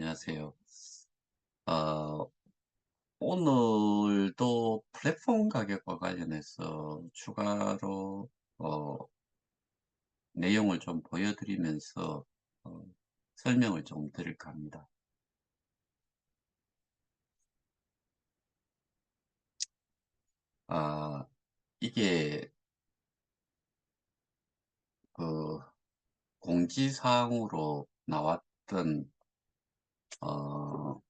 안녕하세요. 어, 오늘도 플랫폼 가격과 관련해서 추가로 어, 내용을 좀 보여드리면서 어, 설명을 좀 드릴까 합니다. 아, 이게 그 공지사항으로 나왔던 어,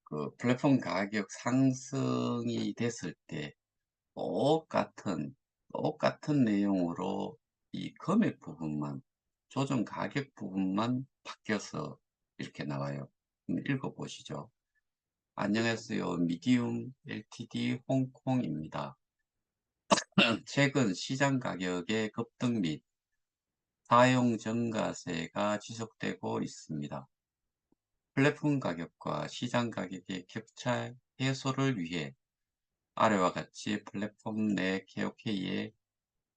그 플랫폼 가격 상승이 됐을 때 똑같은 똑같은 내용으로 이 금액 부분만 조정 가격 부분만 바뀌어서 이렇게 나와요. 한번 읽어보시죠. 안녕하세요. 미디움 LTD 홍콩입니다. 최근 시장 가격의 급등 및 사용 증가세가 지속되고 있습니다. 플랫폼 가격과 시장 가격의 격차 해소를 위해 아래와 같이 플랫폼 내 KOK의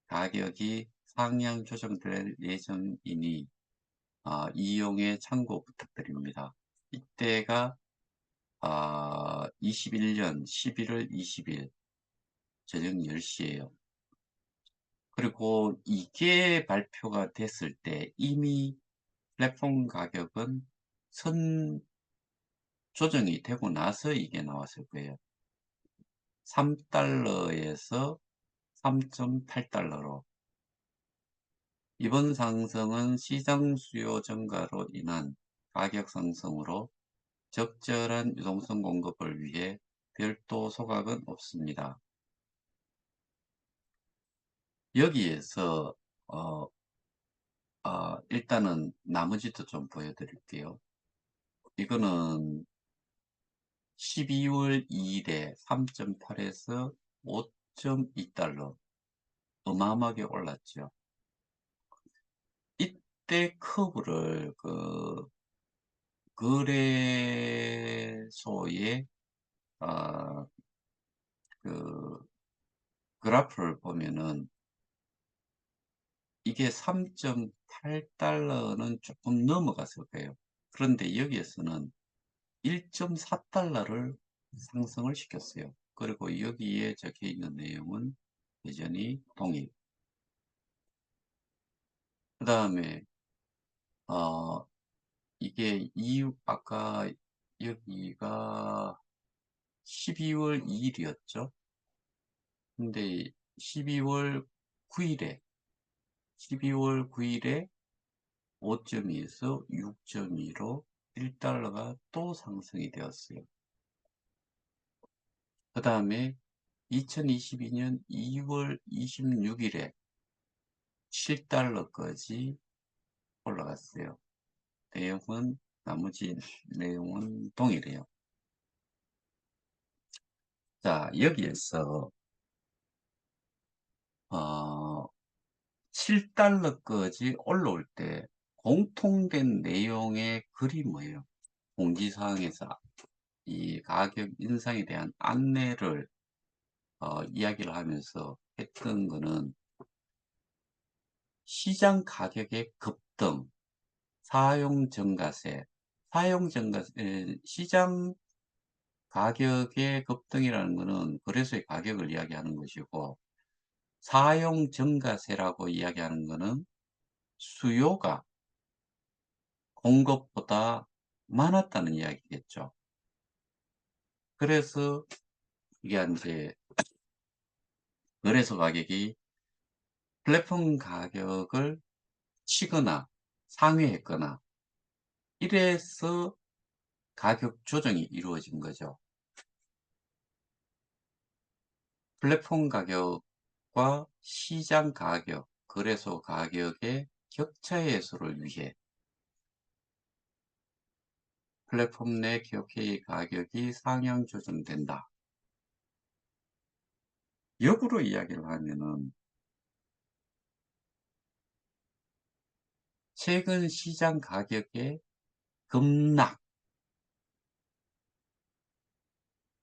가격이 상향 조정될 예정이니 이용에 참고 부탁드립니다. 이때가 21년 11월 20일 저녁 10시예요. 그리고 이게 발표가 됐을 때 이미 플랫폼 가격은 선 조정이 되고 나서 이게 나왔을 거예요. 3달러에서 3.8달러로 이번 상승은 시장 수요 증가로 인한 가격 상승으로 적절한 유동성 공급을 위해 별도 소각은 없습니다. 여기에서 어, 일단은 나머지도 좀 보여드릴게요. 이거는 12월 2일에 3.8에서 5.2달러 어마어마하게 올랐죠. 이때 커브를 거래소의 아, 그 그래프를 보면은 이게 3.8달러는 조금 넘어갔을 거예요. 그런데 여기에서는 1.4달러를 상승을 시켰어요. 그리고 여기에 적혀 있는 내용은 여전히 동일. 그 다음에 어, 이게 이유 아까 여기가 12월 2일이었죠. 근데 12월 9일에 12월 9일에 5.2에서 6.2로 1달러가 또 상승이 되었어요. 그 다음에 2022년 2월 26일에 7달러까지 올라갔어요. 내용은 나머지 내용은 동일해요. 자, 여기에서 7달러까지 올라올 때 공통된 내용의 글이 뭐예요? 공지사항에서 이 가격 인상에 대한 안내를 이야기를 하면서 했던 거는 시장 가격의 급등, 사용 증가세, 시장 가격의 급등이라는 것은 거래소의 가격을 이야기하는 것이고, 사용 증가세라고 이야기하는 것은 수요가 공급보다 많았다는 이야기겠죠. 그래서 이게 이제 거래소 가격이 플랫폼 가격을 치거나 상회했거나 이래서 가격 조정이 이루어진 거죠. 플랫폼 가격과 시장 가격, 거래소 가격의 격차 해소를 위해 플랫폼 내 KOK 가격이 상향 조정된다. 역으로 이야기를 하면은 최근 시장 가격의 급락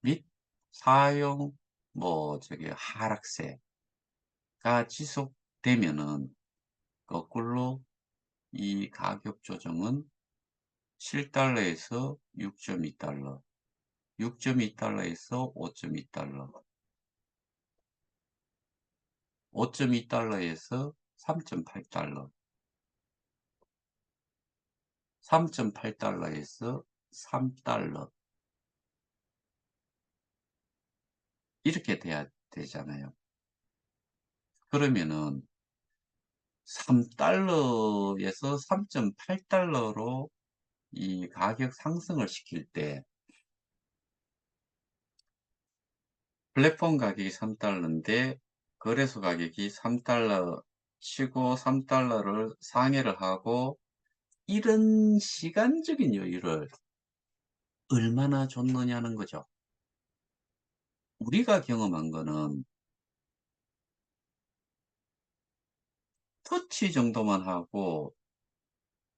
및 사용 하락세가 지속되면은 거꾸로 이 가격 조정은 7달러에서 6.2달러, 6.2달러에서 5.2달러, 5.2달러에서 3.8달러, 3.8달러에서 3달러, 이렇게 돼야 되잖아요. 그러면은 3달러에서 3.8달러로 이 가격 상승을 시킬 때 플랫폼 가격이 3달러인데 거래소 가격이 3달러 치고 3달러를 상회를 하고, 이런 시간적인 여유를 얼마나 줬느냐는 거죠. 우리가 경험한 거는 터치 정도만 하고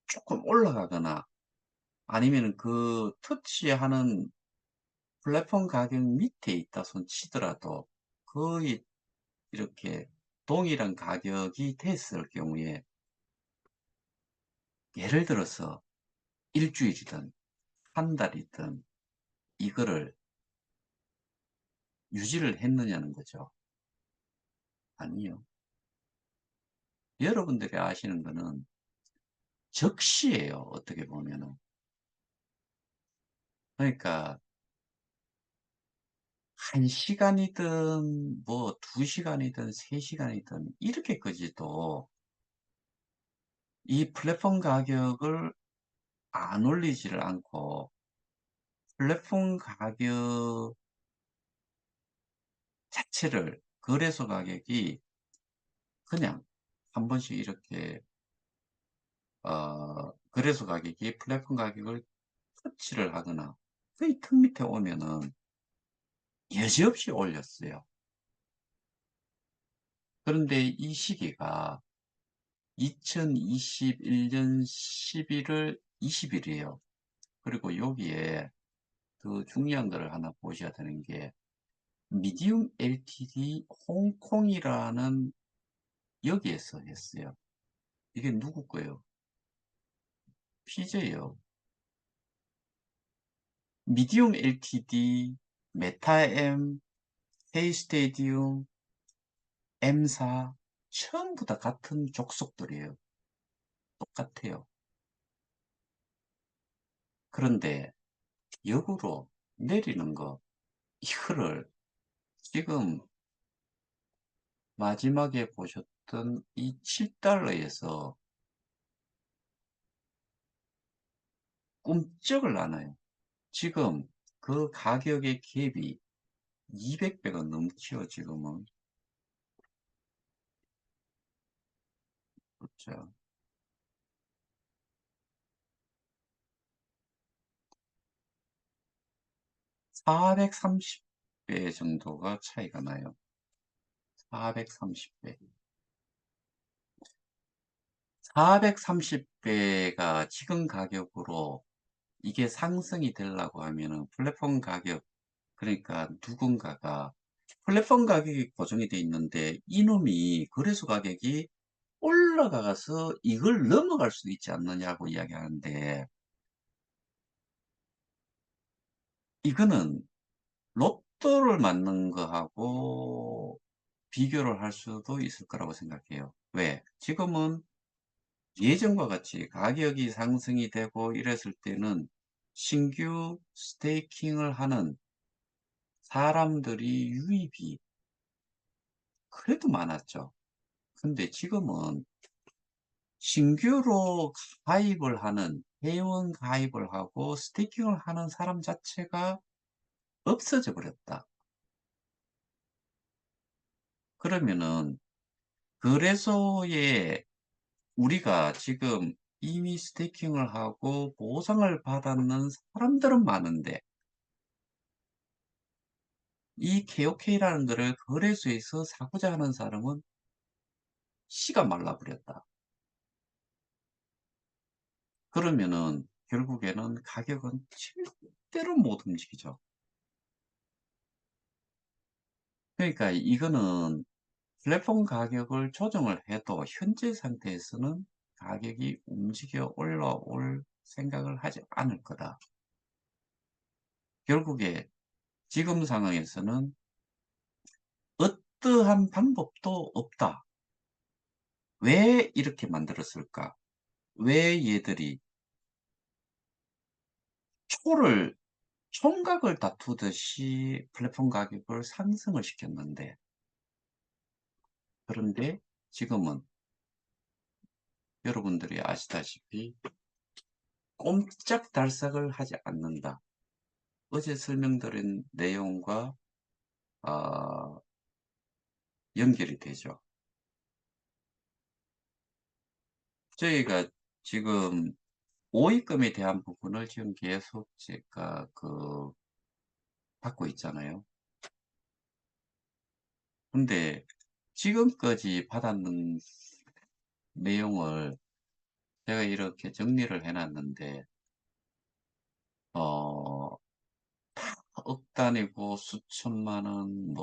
조금 올라가거나, 아니면 그 터치하는 플랫폼 가격 밑에 있다 손 치더라도 거의 이렇게 동일한 가격이 됐을 경우에, 예를 들어서 일주일이든 한 달이든 이거를 유지를 했느냐는 거죠. 아니요. 여러분들이 아시는 거는 적시예요, 어떻게 보면은. 그러니까 1시간이든 뭐 2시간이든 3시간이든 이렇게까지도 이 플랫폼 가격을 안 올리지를 않고, 플랫폼 가격 자체를, 거래소 가격이 그냥 한 번씩 이렇게 거래소 가격이 플랫폼 가격을 터치를 하거나 거의 턱 밑에 오면은 여지없이 올렸어요. 그런데 이 시기가 2021년 11월 20일이에요. 그리고 여기에 더 중요한 거를 하나 보셔야 되는 게, 미디움 LTD 홍콩이라는 여기에서 했어요. 이게 누구 거예요? 피제요. 미디움 LTD, 메타엠, 헤이스테디움, M사 전부 다 같은 족속들이에요. 똑같아요. 그런데 역으로 내리는 거, 이거를 지금 마지막에 보셨던 이 7달러에서 꿈쩍을 안 해요. 지금 그 가격의 갭이 200배가 넘죠, 지금은. 그렇죠. 430배 정도가 차이가 나요. 430배. 430배가 지금 가격으로 이게 상승이 되려고 하면은 플랫폼 가격, 그러니까 누군가가 플랫폼 가격이 고정이 돼 있는데 이놈이 거래소 가격이 올라가서 이걸 넘어갈 수도 있지 않느냐고 이야기하는데, 이거는 로또를 맞는 거하고 비교를 할 수도 있을 거라고 생각해요. 왜? 지금은 예전과 같이 가격이 상승이 되고 이랬을 때는 신규 스테이킹을 하는 사람들이 유입이 그래도 많았죠. 근데 지금은 신규로 가입을 하는, 회원 가입을 하고 스테이킹을 하는 사람 자체가 없어져 버렸다. 그러면은 거래소에 우리가 지금 이미 스테이킹을 하고 보상을 받았는 사람들은 많은데, 이 KOK라는 거를 거래소에서 사고자 하는 사람은 씨가 말라버렸다. 그러면은 결국에는 가격은 절대로 못 움직이죠. 그러니까 이거는 플랫폼 가격을 조정을 해도 현재 상태에서는 가격이 움직여 올라올 생각을 하지 않을 거다. 결국에 지금 상황에서는 어떠한 방법도 없다. 왜 이렇게 만들었을까? 왜 얘들이 초를 총각을 다투듯이 플랫폼 가격을 상승을 시켰는데, 그런데 지금은 여러분들이 아시다시피 꼼짝달싹을 하지 않는다. 어제 설명드린 내용과 아, 연결이 되죠. 저희가 지금 오입금에 대한 부분을 지금 계속 제가 받고 있잖아요. 근데 지금까지 받았는 내용을 제가 이렇게 정리를 해놨는데, 어, 억 단위고 수천만 원,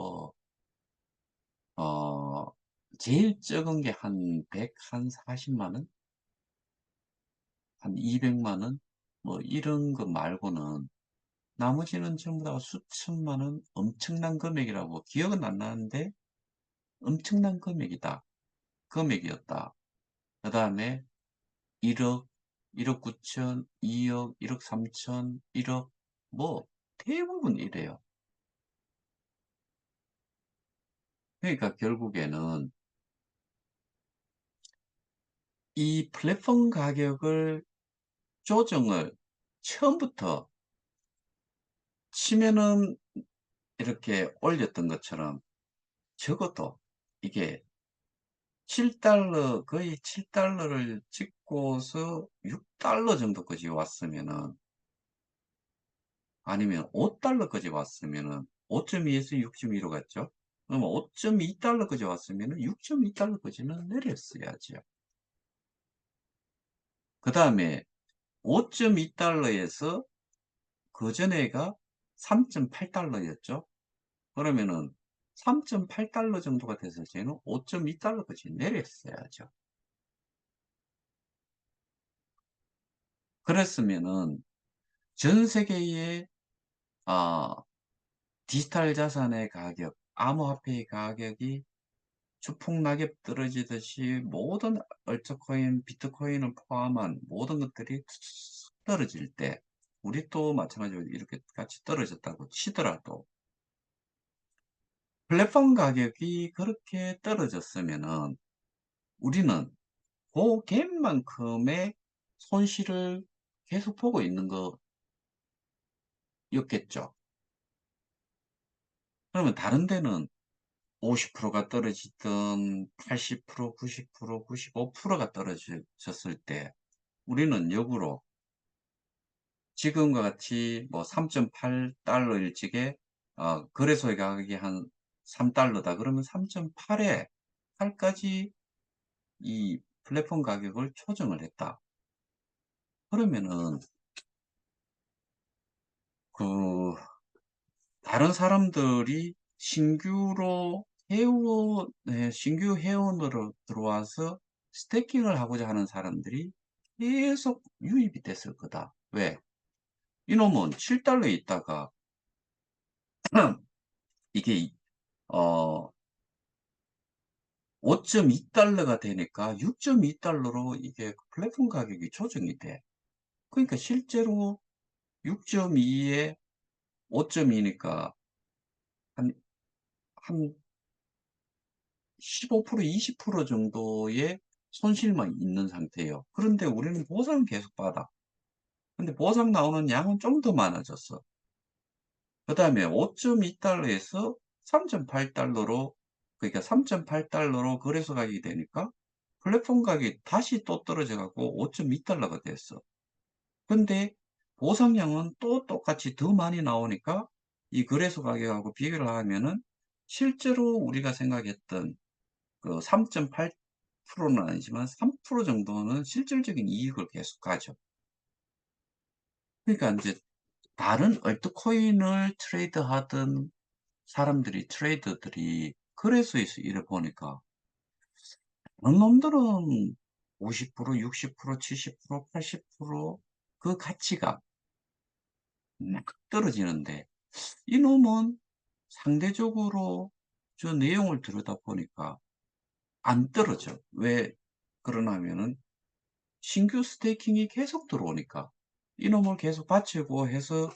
어, 제일 적은 게 한 100, 한 40만 원? 한 200만 원? 이런 거 말고는 나머지는 전부 다 수천만 원, 엄청난 금액이라고 기억은 안 나는데 엄청난 금액이다. 금액이었다. 그 다음에 1억, 1억 9천, 2억, 1억 3천, 1억, 대부분 이래요. 그러니까 결국에는 이 플랫폼 가격을 조정을 처음부터 치면은 이렇게 올렸던 것처럼 적어도 이게 7달러, 거의 7달러를 찍고서 6달러 정도까지 왔으면은, 아니면 5달러까지 왔으면은, 5.2에서 6.2로 갔죠? 그러면 5.2달러까지 왔으면은 6.2달러까지는 내렸어야죠. 그 다음에 5.2달러에서 그 전에가 3.8달러였죠? 그러면은 3.8달러 정도가 됐을 때는 5.2달러까지 내렸어야죠. 그랬으면은 전 세계의 아, 디지털 자산의 가격, 암호화폐의 가격이 추풍낙엽 떨어지듯이 모든 얼트코인, 비트코인을 포함한 모든 것들이 툭 떨어질 때, 우리도 마찬가지로 이렇게 같이 떨어졌다고 치더라도 플랫폼 가격이 그렇게 떨어졌으면은 우리는 그 갭만큼의 손실을 계속 보고 있는 거였겠죠. 그러면 다른 데는 50%가 떨어지든 80%, 90%, 95%가 떨어졌을 때 우리는 역으로 지금과 같이 3.8달러 일찍에 거래소의 가격이 한 3달러다. 그러면 3.8에 8까지 이 플랫폼 가격을 조정을 했다. 그러면은 그 다른 사람들이 신규 회원으로 들어와서 스태킹을 하고자 하는 사람들이 계속 유입이 됐을 거다. 왜? 이놈은 7달러에 있다가 이게 어 5.2달러가 되니까 6.2달러로 이게 플랫폼 가격이 조정이 돼. 그러니까 실제로 6.2에 5.2니까 한, 한 15%, 20% 정도의 손실만 있는 상태예요. 그런데 우리는 보상은 계속 받아. 근데 보상 나오는 양은 좀 더 많아졌어. 그 다음에 5.2달러에서 3.8달러로, 그러니까 3.8달러로 거래소 가격이 되니까 플랫폼 가격이 다시 또 떨어져 갖고 5.2달러가 됐어. 근데 보상량은 또 똑같이 더 많이 나오니까 이 거래소 가격하고 비교를 하면은 실제로 우리가 생각했던 그 3.8%는 아니지만 3% 정도는 실질적인 이익을 계속 가죠. 그러니까 이제 다른 얼트코인을 트레이드하던 트레이더들이 거래소에서 일을 보니까 어떤 놈들은 50%, 60%, 70%, 80%, 그 가치가 막 떨어지는데 이놈은 상대적으로 저 내용을 들여다보니까 안 떨어져. 왜 그러나 하면은 신규 스테이킹이 계속 들어오니까 이놈을 계속 받치고 해서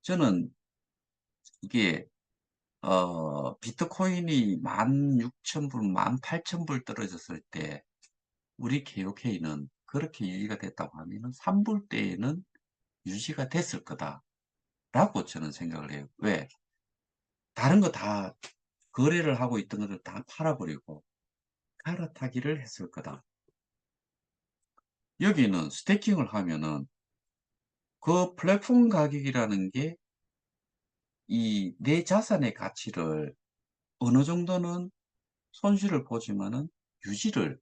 저는 이게 비트코인이 16,000불, 18,000불 떨어졌을 때 우리 KOK는 그렇게 유지가 됐다고 하면은 3불대에는 유지가 됐을 거다라고 저는 생각을 해요. 왜? 다른 거 다 거래를 하고 있던 것을 다 팔아버리고 갈아타기를 했을 거다. 여기는 스테이킹을 하면은 그 플랫폼 가격이라는 게 이 내 자산의 가치를 어느 정도는 손실을 보지만은 유지를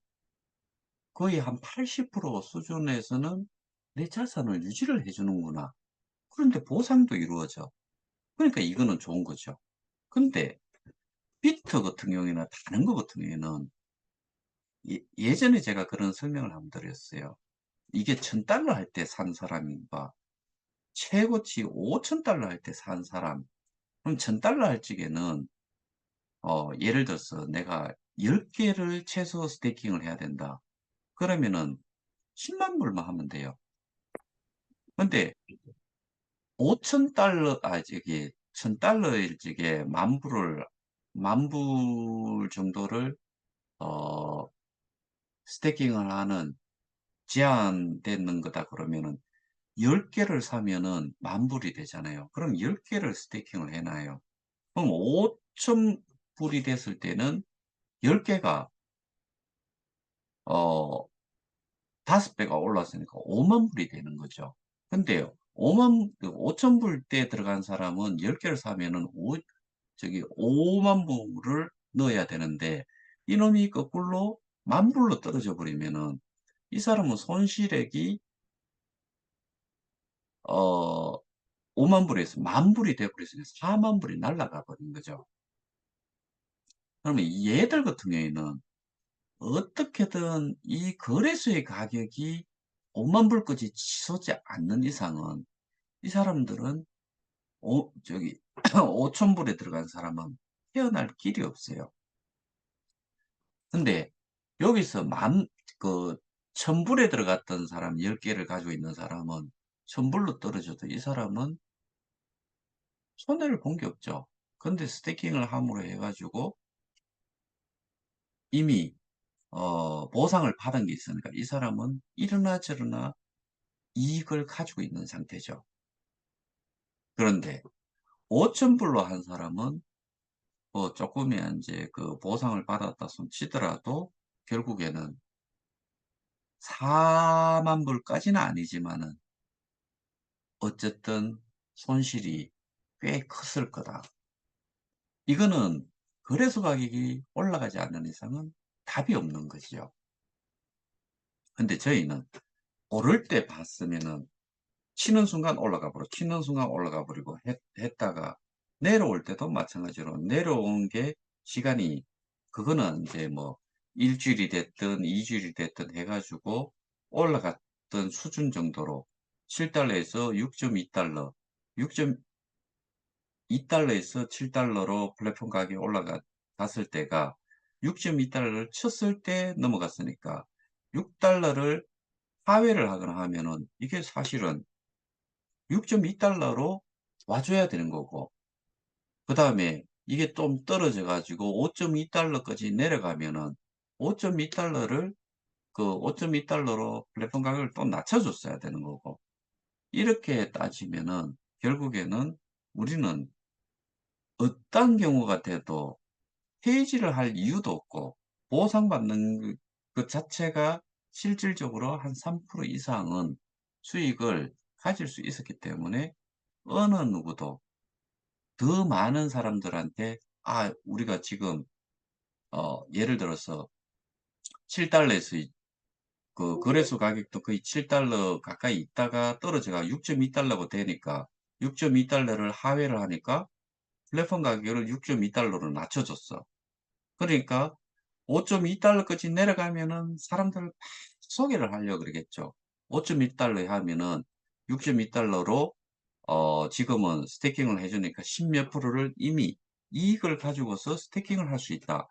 거의 한 80% 수준에서는 내 자산을 유지를 해 주는구나. 그런데 보상도 이루어져. 그러니까 이거는 좋은 거죠. 근데 비트 같은 경우에나 다른 거 같은 경우에는 예전에 제가 그런 설명을 한번 드렸어요. 이게 $1,000 할 때 산 사람과 최고치 $5,000 할 때 산 사람. 그럼 $1,000 할 적에는 예를 들어서 내가 10 개를 최소 스테이킹을 해야 된다. 그러면은 10만 불만 하면 돼요. 근데 $5,000 저기 $1,000일 적에 만 불 정도를 어 스테이킹을 하는 제한되는 거다 그러면은 10 개를 사면은 만 불이 되잖아요. 그럼 10 개를 스테이킹을 해 놔요. 그럼 5,000 불이 됐을 때는 10 개가 어 5 배가 올랐으니까 50,000 불이 되는 거죠. 근데 5,000 불대 들어간 사람은 10 개를 사면은 50,000 불을 넣어야 되는데 이놈이 거꾸로 10,000 불로 떨어져 버리면은 이 사람은 손실액이 어 50,000 불에서 10,000 불이 돼 버렸으니까 40,000 불이 날아가 버린 거죠. 그러면 얘들 같은 경우에는 어떻게든 이 거래소의 가격이 50,000 불까지 치솟지 않는 이상은 이 사람들은 저기 5,000 불에 들어간 사람은 헤어날 길이 없어요. 근데 여기서 그 1,000 불에 들어갔던 사람 10 개를 가지고 있는 사람은 1,000 불로 떨어져도 이 사람은 손해를 본 게 없죠. 근데 스테이킹을 함으로 해 가지고 이미 보상을 받은 게 있으니까 이 사람은 이러나 저러나 이익을 가지고 있는 상태죠. 그런데 5,000 불로 한 사람은 뭐 쪼끔이야 인제 그 보상을 받았다 손 치더라도 결국에는 40,000 불까지는 아니지만은 어쨌든 손실이 꽤 컸을 거다. 이거는 거래소 가격이 올라가지 않는 이상은 답이 없는 것이죠. 근데 저희는 오를 때 봤으면은 치는 순간 올라가 버리고 치는 순간 올라가 버리고 했다가 내려올 때도 마찬가지로 내려온 게 시간이 그거는 인제 뭐 1 주일이 됐든 2 주일이 됐든 해 가지고 올라갔던 수준 정도로 $7 에서 $6.2 $6.2 에서 $7로 플랫폼 가격이 올라갔을 때가 $6.2를 쳤을 때 넘어갔으니까 $6를 하회를 하거나 하면은 이게 사실은 $6.2로 와 줘야 되는 거고 그다음에 이게 좀 떨어져 가지고 $5.2 까지 내려가면은 $5.2를 그 $5.2로 플랫폼 가격을 또 낮춰 줬어야 되는 거고 이렇게 따지면은 결국에는 우리는 어떤 경우가 돼도 페이지를 할 이유도 없고 보상받는 그 자체가 실질적으로 한 3% 이상은 수익을 가질 수 있었기 때문에 어느 누구도 더 많은 사람들한테 우리가 지금 예를 들어서 $7에서 그 거래소 가격도 거의 $7 가까이 있다가 떨어져가 $6.2가 되니까 $6.2를 하회를 하니까 플랫폼 가격을 $6.2로 낮춰 줬어. 그러니까 $5.2까지 내려가면은 사람들을 막 소개를 하려고 그러겠죠. $5.2 하면은 6.2달러로 지금은 스테이킹을 해주니까 10몇 프로를 이미 이익을 가지고서 스테이킹을 할 수 있다.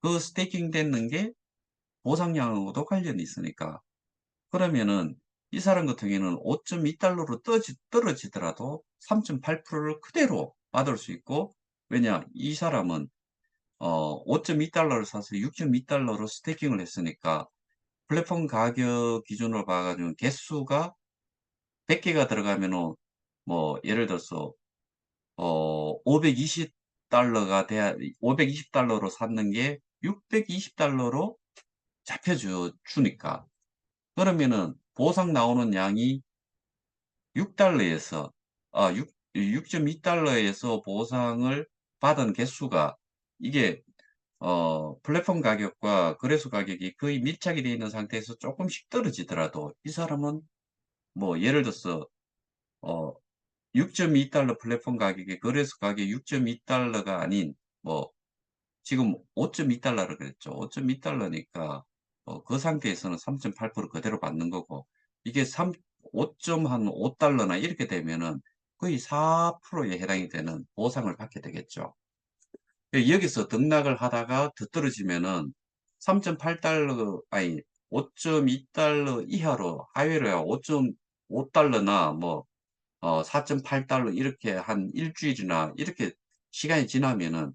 그 스테이킹 되는 게 보상량하고도 관련이 있으니까. 그러면은 이 사람 같은 경우에는 5.2달러로 떨어지더라도 3.8%를 그대로 받을 수 있고, 왜냐, 이 사람은 5.2달러를 사서 6.2달러로 스테이킹을 했으니까 플랫폼 가격 기준으로 봐가지고 개수가 100개가 들어가면은 뭐 예를 들어서 520달러가 돼야 520달러로 샀는 게 620달러로 주니까 그러면은 보상 나오는 양이 6달러에서 6.2달러에서 보상을 받은 개수가 이게 플랫폼 가격과 거래소 가격이 거의 밀착이 되어 있는 상태에서 조금씩 떨어지더라도 이 사람은 뭐 예를 들어서 어 6.2달러 플랫폼 가격이 거래소 가격이 6.2달러가 아닌 뭐 지금 5.2달러를 그랬죠. 5.2달러니까 그 상태에서는 3.8% 그대로 받는 거고 이게 5.5달러나 이렇게 되면은 거의 4%에 해당이 되는 보상을 받게 되겠죠. 여기서 등락을 하다가 더 떨어지면은 3.8달러 아니 5.2달러 이하로 하회로야 5.5달러나 뭐 4.8달러 이렇게 한 일주일이나 이렇게 시간이 지나면은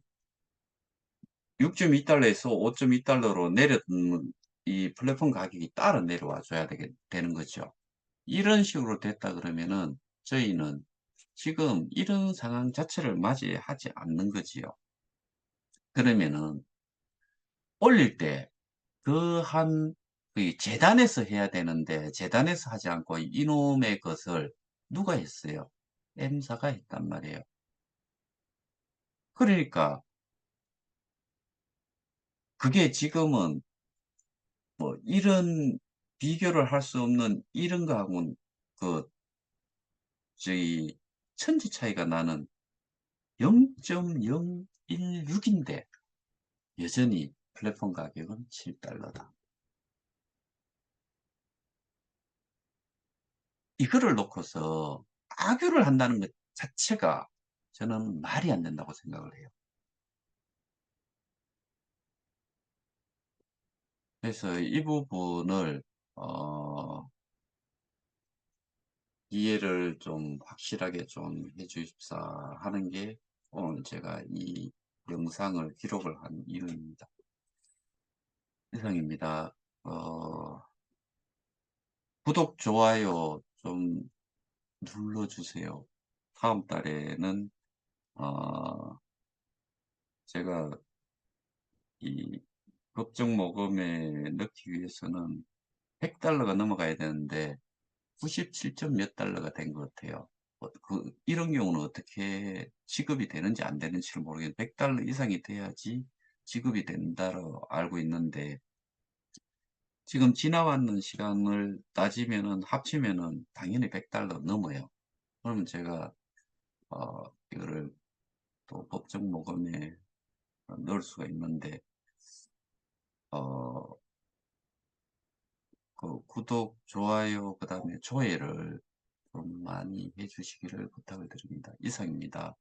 6.2달러에서 5.2달러로 이 플랫폼 가격이 따라 내려와 줘야 되는 거죠. 이런 식으로 됐다 그러면은 저희는 지금 이런 상황 자체를 맞이하지 않는 거지요. 그러면은 올릴 때 그 재단에서 해야 되는데 재단에서 하지 않고 이놈의 것을 누가 했어요? M사가 했단 말이에요. 그러니까 그게 지금은 뭐 이런 비교를 할 수 없는 이런 거하고는 그 저희 천지 차이가 나는 0.016인데 여전히 플랫폼 가격은 7달러다. 이거를 놓고서 악유를 한다는 것 자체가 저는 말이 안 된다고 생각을 해요. 그래서 이 부분을 어, 이해를 좀 확실하게 좀 해주십사 하는 게 오늘 제가 이 영상을 기록을 한 이유입니다. 이상입니다. 구독, 좋아요 좀 눌러주세요. 다음 달에는 어, 제가 이 법정 모금에 넣기 위해서는 100달러가 넘어가야 되는데 97점 몇 달러가 된 것 같아요. 이런 경우는 어떻게 지급이 되는지 안 되는지를 모르겠는데 100달러 이상이 돼야지 지급이 된다로 알고 있는데 지금 지나왔는 시간을 따지면은 합치면은 당연히 100달러 넘어요. 그러면 제가 이거를 또 법정 모금에 넣을 수가 있는데 어, 그 구독, 좋아요, 그 다음에 조회를 좀 많이 해주시기를 부탁을 드립니다. 이상입니다.